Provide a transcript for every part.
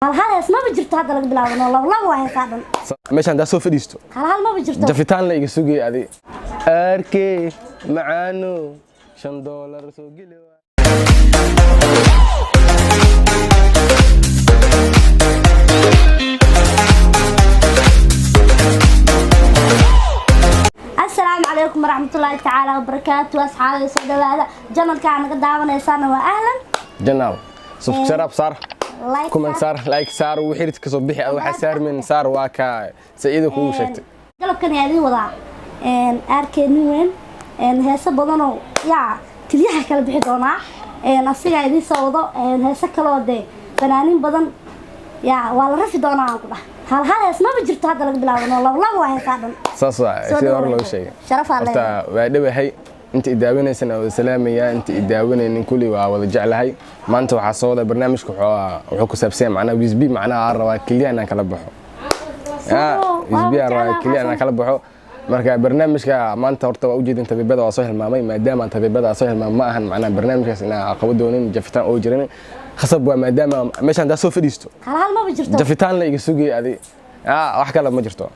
هل اسمه بجرت هذا اللي بلاون والله واحد قادم meeshaan daa soo fadhiisto هل ما بجرت jafitaan la iga sugay adi arkay macaano $5 soo geli السلام عليكم ورحمة الله تعالى وبركاته أصحابي صدقاء جنال كان قدامنا يسانا وأهلا janaal subscribe sar لايك comment sar like sar wixii ka soo bixi waxa saar min sar waa ka saciido ku sheegtay qalabkan yaadi wada arkayni weyn heesa badan oo kaliyaha kala bixi doona asiga idin soo wado heesa kale oo fanaanin badan waa la rafi doona aan ku dhahay hal hees ma jirto hadda laga bilaabo laba waa heesa dhan saas waa si hor loo sheegay sharaf alle waa dhawahay inta idaawanaysan oo salaamaya inta idaawanaynin kulli waa wada jeclahay maanta waxa soo wada barnaamijku wuxuu ku saabsan macnaha WSB macnaha rabaa kaliya inaan kala baxo WSB rabaa kaliya inaan kala baxo marka barnaamijka maanta horta waa u jeedin tabibada waa soo hilmaamay maadaama tabibada soo hilmaamay ma ahan macnaha barnaamijkaas inaan aqoon doonin jafitaan oo jirin khasab waa maadaama meeshaan daa soo fadhiisto hal ma jirto jafitaan la iga sugay adi wax kale ma jirto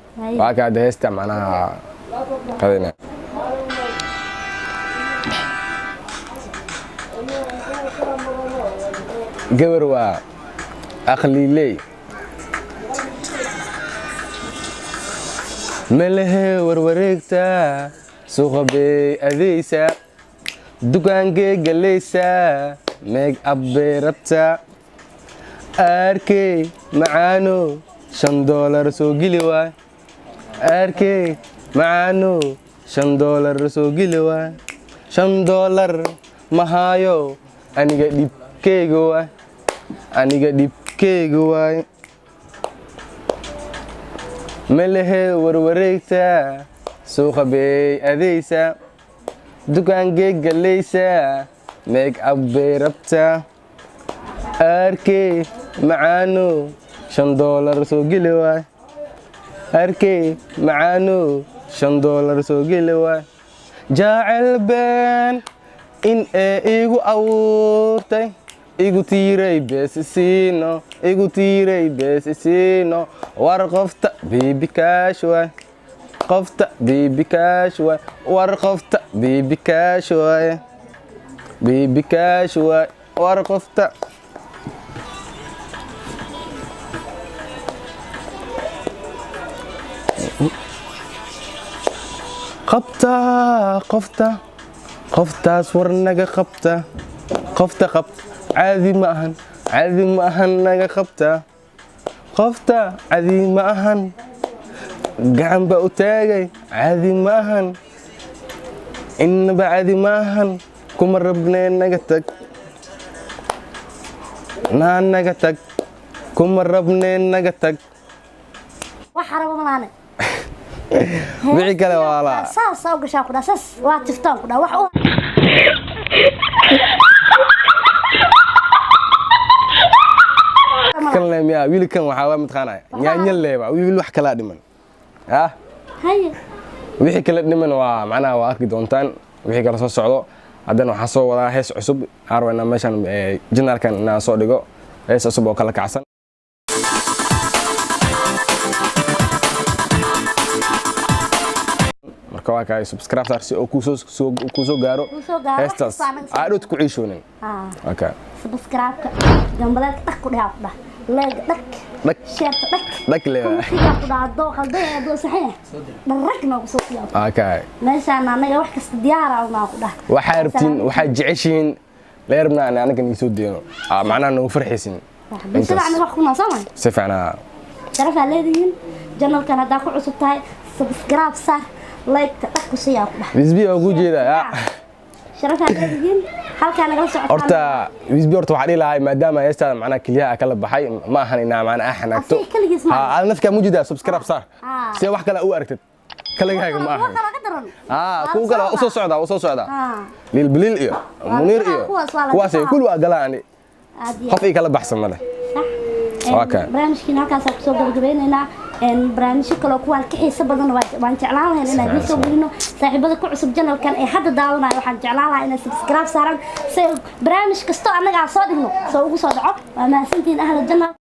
waa ka heesta macnaha qadina gabar waa aqliiley melehe warwareegta suuqa bay adeysa dukaankee galaysa meeg abbay rabta arkay macaano $5 soo geli waay arkay macaano $5 soo geli waay $5 mahaayo aniga dhibkeyga waay aniga dhibkeyga waay melehe warwareegta suuqa bay adeysa dukaankee galaysa meeg abbay rabta arkay macaano $5 soo geli waay arkay macaano $5 soo geli waay jacayl been in igu abuurtay igu tiiray beesisiino war qofta baby cash waay qofta baby cash waay war qofta baby cash waay baby cash waay war qofta qabta qofta qoftaas war naga qabta qofta qabta caadi ma ahan naga qabta qofta caadi ma ahan gacan ba u taagay caadi ma ahan inaba caadi ma ahan kuma rabnee naga tag naga tag kuma rabnee naga tag waxa rabo malaane wixii kale waa la saas oo gashaa ku dhaasas waa tiftaan ku dhaa wax u kan leeyaa wiilkan waxa waa midqaanay nyaanya leeba wiil wax kala dhiman haye wixii kala dhiman waa macnaha waa arki doontaan wixii kala soo socdo haddana waxa soo wadaa hees cusub arwana meeshan janaalkan inaan soo dhigo hees cusub oo kala kacsan marka waa kaay subscribe si oo ku soo gaaro heestaas aad ku ciishoonin okay subscribe gambalka dhaq ku dhaaf dhaq leeg dhaq share dhaq leeyahay ku dhaado qalday adoo saxiix dharagna ku soo fiican okay meeshaan anaga wax kasta diyaar ah ma ku dhax waxa rabtiin waxa jeceshiin leerna anaga in soo deeno macnaha nagu farxiisin inta anaga wax ku naasamayn si fiican sharafa leediin janalkan hada ku cusub tahay subscribe sar like dhaq ku siyaa ku dhax WSB oo ku jeeda sharafa leediin halka naga socodaan horta WSB horta waxa dhilahay maadaama heestada macnaha kaliya kala baxay ma ahan inaa macnaha xanaagto aan nafka mujida subscribe sar si wax kale u aragtid kaligaaga ma ahan ku kala u soo socda lil bilil iyo munir iyo kuwaas ay kullu agalaani qof ay kala baxsan male barnaamijkiina halkaas ku soo gabagabeynayna barnaamijyo kale oo kuwaan ka xiiso badan waan jeclaan lahayn inaan soo gelino saaxiibada ku cusub channelkan ee hadda daawanaya waxaan jeclaan lahaa inay subscribe saaran si barnaamij kasto anaga soo dhigno soo ugu soo dhaco waa mahadsantiin ahla channel